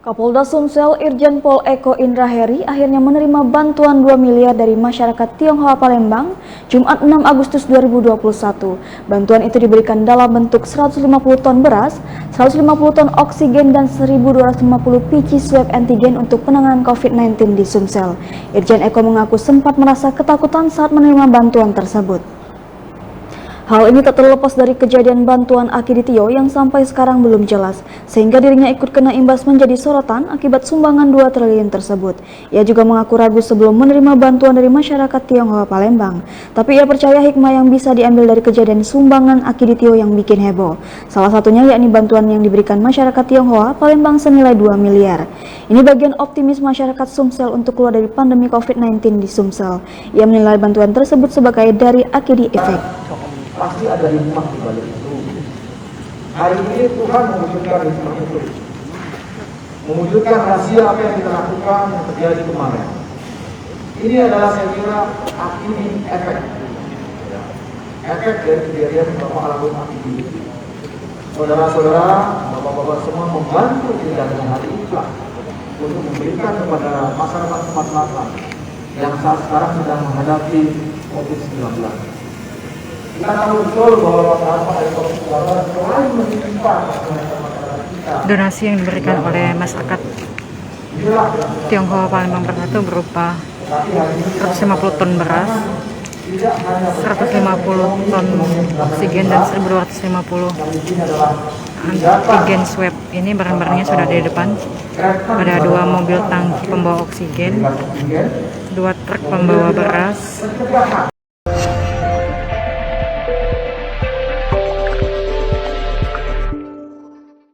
Kapolda Sumsel Irjen Pol Eko Indra Heri akhirnya menerima bantuan 2 miliar dari masyarakat Tionghoa Palembang Jumat 6 Agustus 2021. Bantuan itu diberikan dalam bentuk 150 ton beras, 150 ton oksigen dan 1.250 PC swab antigen untuk penanganan COVID-19 di Sumsel. Irjen Eko mengaku sempat merasa ketakutan saat menerima bantuan tersebut. Hal ini tak terlepas dari kejadian bantuan Aki Ditio yang sampai sekarang belum jelas, sehingga dirinya ikut kena imbas menjadi sorotan akibat sumbangan 2 triliun tersebut. Ia juga mengaku ragu sebelum menerima bantuan dari masyarakat Tionghoa Palembang, tapi ia percaya hikmah yang bisa diambil dari kejadian sumbangan Aki Ditio yang bikin heboh. Salah satunya yakni bantuan yang diberikan masyarakat Tionghoa Palembang senilai 2 miliar. Ini bagian optimis masyarakat Sumsel untuk keluar dari pandemi COVID-19 di Sumsel. Ia menilai bantuan tersebut sebagai dari Akidi Effect. Pasti ada hikmah di balik itu. Hari ini Tuhan mewujudkan hikmah itu, mewujudkan rahasia apa yang kita lakukan yang terjadi kemarin. Ini adalah saya kira Akidi efek, efek dari kejadian Bapak Almarhum Akidi. Saudara-saudara, bapak-bapak semua membantu kita dengan hati ikhlas untuk memberikan kepada masyarakat Sumatera Selatan yang saat sekarang sedang menghadapi COVID-19. Kita tahu betul bahwa masyarakat COVID-19 selalu menimpa masyarakat kita. Donasi yang diberikan oleh masyarakat Tionghoa Palembang Bersatu berupa 150 ton beras, 150 ton oksigen dan 1.250 antigen swab. Ini barang-barangnya sudah di depan. Ada 2 mobil tangki pembawa oksigen, 2 truk pembawa beras.